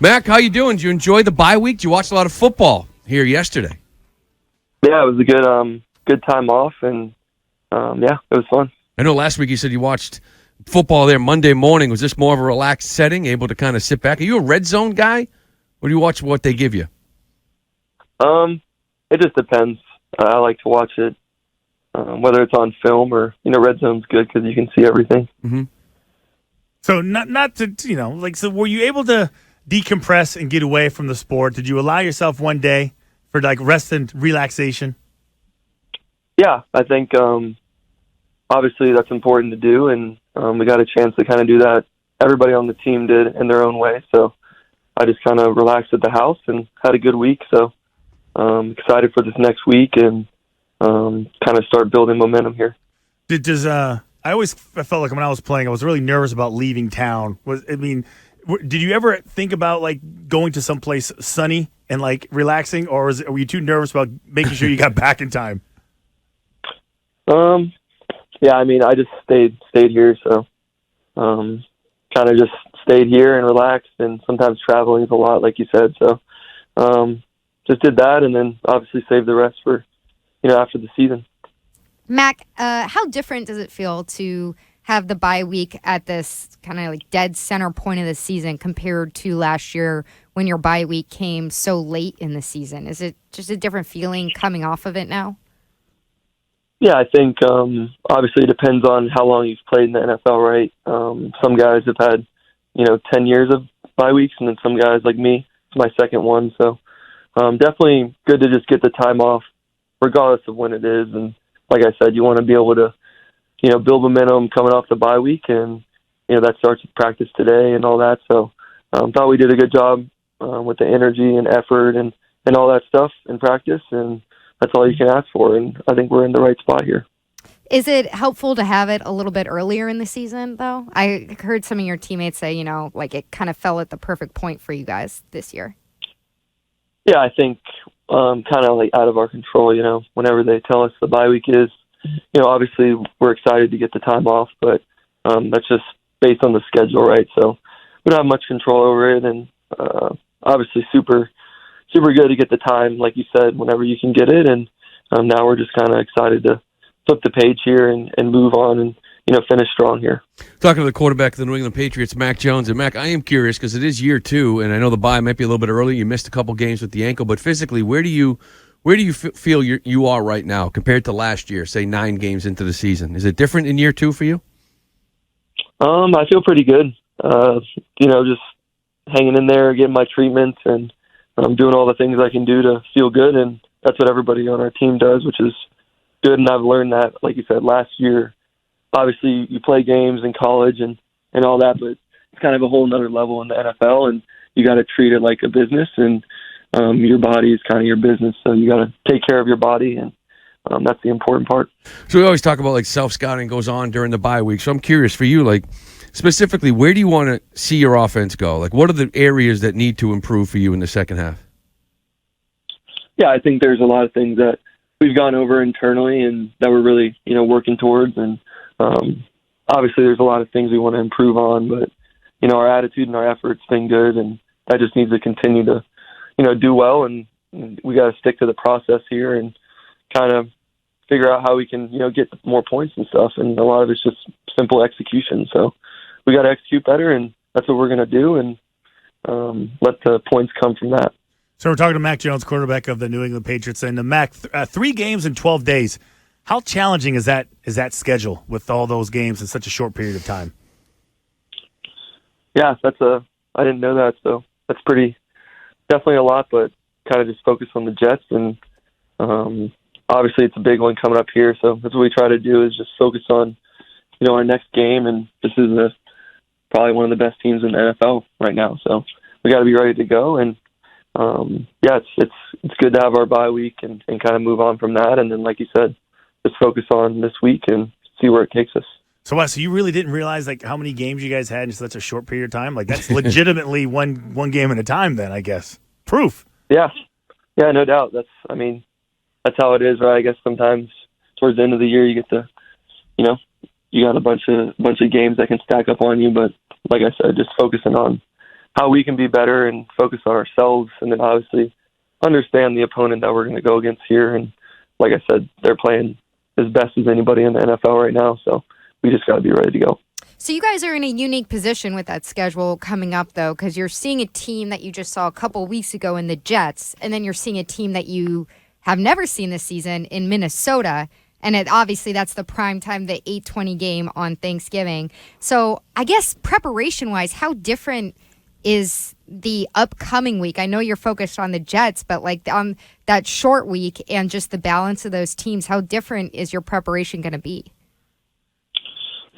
Mac, how you doing? Did you enjoy the bye week? Did you watch a lot of football here yesterday? Yeah, it was a good time off, and it was fun. I know last week you said you watched football there Monday morning. Was this more of a relaxed setting, able to kind of sit back? Are you a red zone guy, or do you watch what they give you? It just depends. I like to watch it, whether it's on film or, red zone's good because you can see everything. Mm-hmm. So not to, so were you able to decompress and get away from the sport? Did you allow yourself one day for rest and relaxation? Yeah, I think obviously that's important to do, and we got a chance to kind of do that. Everybody on the team did in their own way, so I just kind of relaxed at the house and had a good week. So excited for this next week and kind of start building momentum here. I felt like when I was playing, I was really nervous about leaving town. Did you ever think about going to some place sunny and relaxing, or were you too nervous about making sure you got back in time? Yeah, I just stayed here, so kind of just stayed here and relaxed, and sometimes traveling is a lot, like you said. So just did that, and then obviously saved the rest for after the season. Mac, how different does it feel to have the bye week at this kind of dead center point of the season compared to last year when your bye week came so late in the season? Is it just a different feeling coming off of it now? Yeah, I think obviously it depends on how long you've played in the NFL, right? Some guys have had, 10 years of bye weeks, and then some guys like me, it's my second one. So definitely good to just get the time off regardless of when it is. And like I said, you want to be able to, build momentum coming off the bye week, and, that starts with practice today and all that. So thought we did a good job with the energy and effort and all that stuff in practice, and that's all you can ask for, and I think we're in the right spot here. Is it helpful to have it a little bit earlier in the season, though? I heard some of your teammates say, it kind of fell at the perfect point for you guys this year. Yeah, I think kind of out of our control, whenever they tell us the bye week is, obviously we're excited to get the time off, but that's just based on the schedule, right? So we don't have much control over it, and obviously super good to get the time, like you said, whenever you can get it. And now we're just kind of excited to flip the page here and move on and, finish strong here. Talking to the quarterback of the New England Patriots, Mac Jones. And, Mac, I am curious because it is year 2, and I know the bye might be a little bit early. You missed a couple games with the ankle. But physically, where do you feel you are right now compared to last year, say 9 games into the season? Is it different in year 2 for you? I feel pretty good. Just hanging in there, getting my treatments, and I'm doing all the things I can do to feel good, and that's what everybody on our team does, which is good. And I've learned that, like you said, last year, obviously you play games in college and all that, but it's kind of a whole nother level in the NFL, and you got to treat it like a business, and your body is kind of your business, so you got to take care of your body, and that's the important part. So we always talk about self-scouting goes on during the bye week. So I'm curious for you, specifically, where do you want to see your offense go? What are the areas that need to improve for you in the second half? Yeah, I think there's a lot of things that we've gone over internally and that we're really, working towards. And obviously there's a lot of things we want to improve on, but, our attitude and our effort's been good, and that just needs to continue to, do well. And we got to stick to the process here and kind of figure out how we can, get more points and stuff. And a lot of it's just simple execution. So we got to execute better, and that's what we're going to do, and let the points come from that. So we're talking to Mac Jones, quarterback of the New England Patriots. And Mac, 3 games in 12 days. How challenging is that schedule with all those games in such a short period of time? Yeah, I didn't know that, so that's definitely a lot, but kind of just focus on the Jets, and obviously it's a big one coming up here, so that's what we try to do is just focus on, our next game, and this is probably one of the best teams in the NFL right now, so we got to be ready to go, and it's good to have our bye week and kind of move on from that, and then, like you said, just focus on this week and see where it takes us. So you really didn't realize how many games you guys had in such a short period of time? That's legitimately one game at a time then, I guess. Proof. Yeah, no doubt. That's how it is, right? I guess sometimes towards the end of the year you get to, you got a bunch of games that can stack up on you, but like I said, just focusing on how we can be better and focus on ourselves, and then obviously understand the opponent that we're going to go against here. And like I said, they're playing as best as anybody in the NFL right now, so we just got to be ready to go. So you guys are in a unique position with that schedule coming up, though, because you're seeing a team that you just saw a couple weeks ago in the Jets, and then you're seeing a team that you have never seen this season in Minnesota. And obviously that's the prime time, the 8:20 game on Thanksgiving. So I guess preparation-wise, how different is the upcoming week? I know you're focused on the Jets, but like on that short week and just the balance of those teams, how different is your preparation going to be?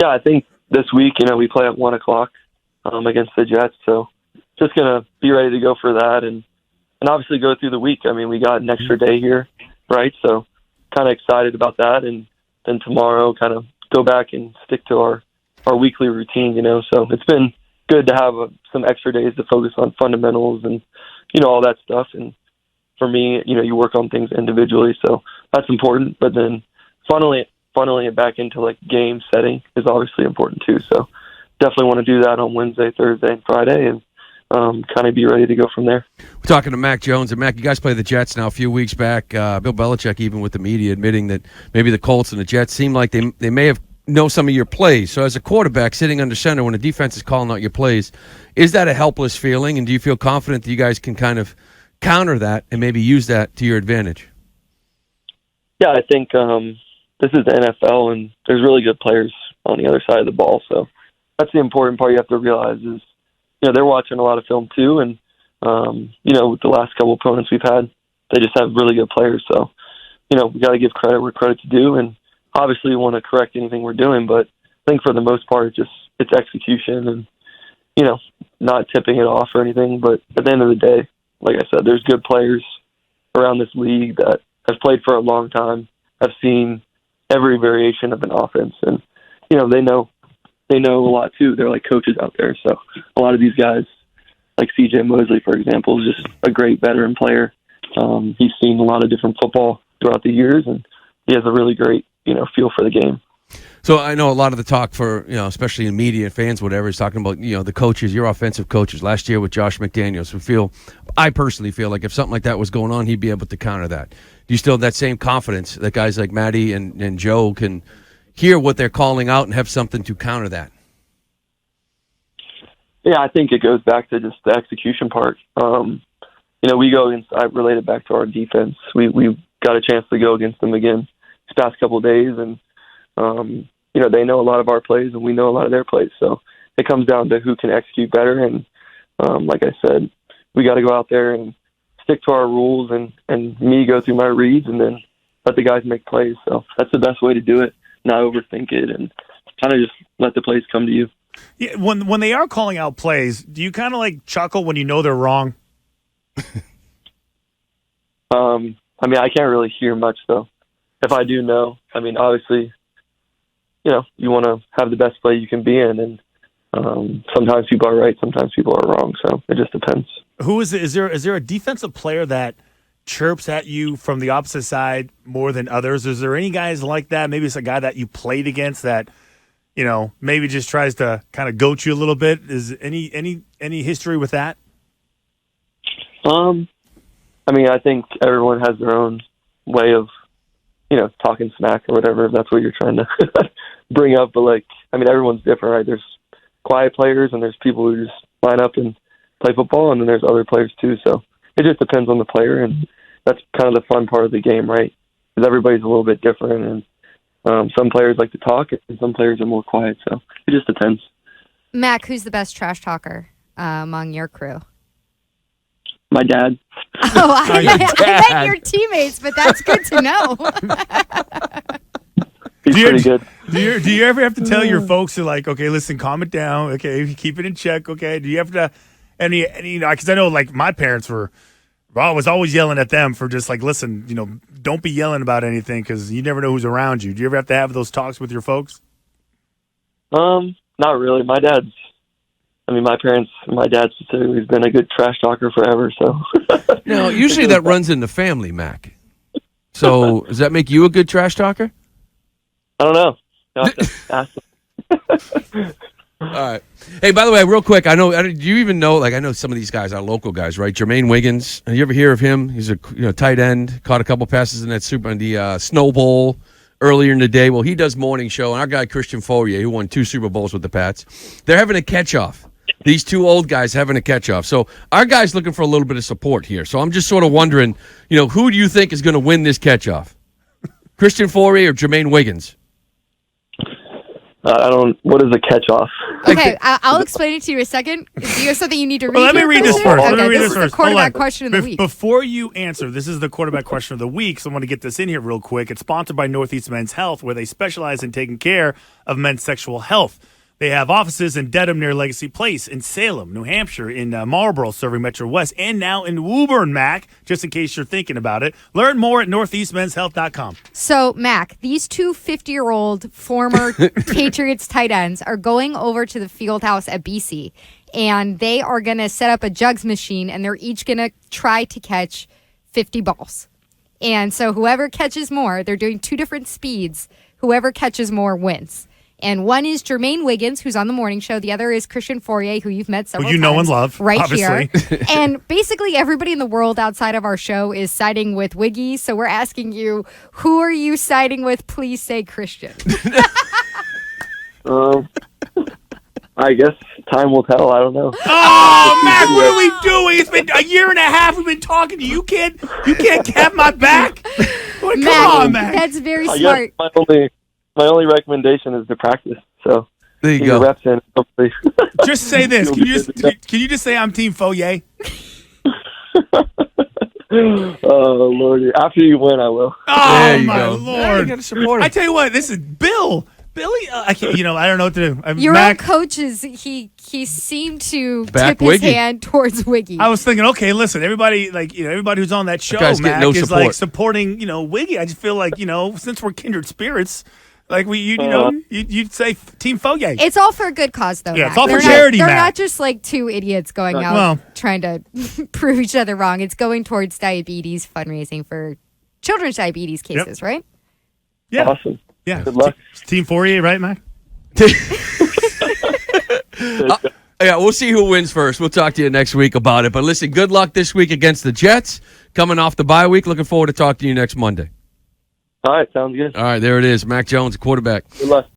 Yeah, I think this week, we play at 1 o'clock against the Jets, so just going to be ready to go for that and obviously go through the week. I mean, we got an extra day here, right? So kind of excited about that, and then tomorrow kind of go back and stick to our weekly routine, So it's been good to have some extra days to focus on fundamentals and, all that stuff. And for me, you work on things individually, so that's important. But then funneling it back into like game setting is obviously important too. So definitely want to do that on Wednesday, Thursday, and Friday, and kind of be ready to go from there. We're talking to Mac Jones. And Mac, you guys play the Jets now a few weeks back. Bill Belichick, even with the media, admitting that maybe the Colts and the Jets seem like they may have know some of your plays. So as a quarterback sitting under center when the defense is calling out your plays, is that a helpless feeling? And do you feel confident that you guys can kind of counter that and maybe use that to your advantage? Yeah, I think this is the NFL, and there's really good players on the other side of the ball. So that's the important part you have to realize is, they're watching a lot of film too. And, with the last couple opponents we've had, they just have really good players. So, we got to give credit where credit's due, and obviously we want to correct anything we're doing. But I think for the most part, it's execution and, not tipping it off or anything. But at the end of the day, like I said, there's good players around this league that have played for a long time, have seen every variation of an offense, and they know a lot too. They're like coaches out there. So a lot of these guys, like C.J. Mosley, for example, is just a great veteran player. He's seen a lot of different football throughout the years, and he has a really great feel for the game. So I know a lot of the talk for, especially in media, fans, whatever, is talking about, the coaches, your offensive coaches. Last year with Josh McDaniels, I personally feel like if something like that was going on, he'd be able to counter that. Do you still have that same confidence that guys like Matty and Joe can hear what they're calling out and have something to counter that? Yeah, I think it goes back to just the execution part. We go against, I relate it back to our defense. We got a chance to go against them again these past couple of days, and they know a lot of our plays and we know a lot of their plays. So it comes down to who can execute better. And like I said, we got to go out there and stick to our rules and me go through my reads and then let the guys make plays. So that's the best way to do it, not overthink it, and kind of just let the plays come to you. Yeah, when they are calling out plays, do you kind of like chuckle when you know they're wrong? I can't really hear much, though. If I do know, obviously, you want to have the best play you can be in, and sometimes people are right, sometimes people are wrong, so it just depends. Who is it? Is there a defensive player that chirps at you from the opposite side more than others? Is there any guys like that? Maybe it's a guy that you played against that, maybe just tries to kind of goat you a little bit. Is any history with that? I think everyone has their own way of, talking smack or whatever, if that's what you're trying to bring up. But everyone's different, right? There's quiet players and there's people who just line up and play football, and then there's other players too. So it just depends on the player, and that's kind of the fun part of the game, right? Because everybody's a little bit different, and some players like to talk and some players are more quiet. So it just depends. Mac, who's the best trash talker among your crew? My dad. Oh, I meant your teammates, but that's good to know. He's pretty good. Do you ever have to tell your folks to okay, listen, calm it down, okay, keep it in check, okay? Do you have to, because I know my parents was always yelling at them for just listen, don't be yelling about anything because you never know who's around you. Do you ever have to have those talks with your folks? Not really. My dad specifically has been a good trash talker forever. So now, usually that runs in the family, Mac. So does that make you a good trash talker? I don't know. You'll have to ask them. right. Hey, by the way, real quick, do you even know? Like, I know some of these guys are local guys, right? Jermaine Wiggins. You ever hear of him? He's a tight end. Caught a couple passes in that Snow Bowl earlier in the day. Well, he does morning show, and our guy Christian Fauria, who won 2 Super Bowls with the Pats, they're having a catch off. These 2 old guys having a catch off. So our guy's looking for a little bit of support here. So I'm just sort of wondering, who do you think is going to win this catch off? Christian Fauria or Jermaine Wiggins? What is a catch-off? Okay, I'll explain it to you in a second. Do you have something you need to read? Well, let me read this first. Okay, Let me read this this is first. the quarterback Hold on. question of the week. Before you answer, this is the quarterback question of the week, so I want to get this in here real quick. It's sponsored by Northeast Men's Health, where they specialize in taking care of men's sexual health. They have offices in Dedham near Legacy Place, in Salem, New Hampshire, in Marlborough, serving Metro West, and now in Woburn, Mac, just in case you're thinking about it. Learn more at northeastmenshealth.com. So, Mac, these 2 50-year-old former Patriots tight ends are going over to the field house at BC, and they are going to set up a jugs machine, and they're each going to try to catch 50 balls. And so whoever catches more, they're doing 2 different speeds. Whoever catches more wins. And one is Jermaine Wiggins, who's on the morning show. The other is Christian Fauria, who you've met several Who you times. know and love, right obviously. here. And basically everybody in the world outside of our show is siding with Wiggy. So we're asking you, who are you siding with? Please say Christian. I guess time will tell. I don't know. Oh, Mac, what are we doing? It's been a year and a half we've been talking to you. You can't have my back? Well, come on, Mac. That's very I smart. guess my only recommendation is to practice. So There you get go. your reps in. Hopefully. Just say this. Can you just say I'm Team Fauria? Oh Lord! After you win, I will. Oh, There you my go. Lord. Yeah, you gotta support him. I tell you what, this is Billy, I can't, I don't know what to do. Your Mac, own coaches, he seemed to Back tip his Wiggy. hand towards Wiggy. I was thinking, okay, listen, everybody, everybody who's on that show, guy's getting Mac, no is support. like supporting, Wiggy. I just feel like, since we're kindred spirits, like you'd say Team Fauria. It's all for a good cause, though. Yeah, Mac. it's all for They're charity, They're Mac. not just like 2 idiots going out Well- trying to prove each other wrong. It's going towards diabetes fundraising for children's diabetes cases, right? Yeah, Awesome. yeah. Good luck. Team Fauria, right, Mac? Yeah, we'll see who wins first. We'll talk to you next week about it. But listen, good luck this week against the Jets. Coming off the bye week. Looking forward to talking to you next Monday. All right, sounds good. All right, there it is. Mac Jones, quarterback. Good luck.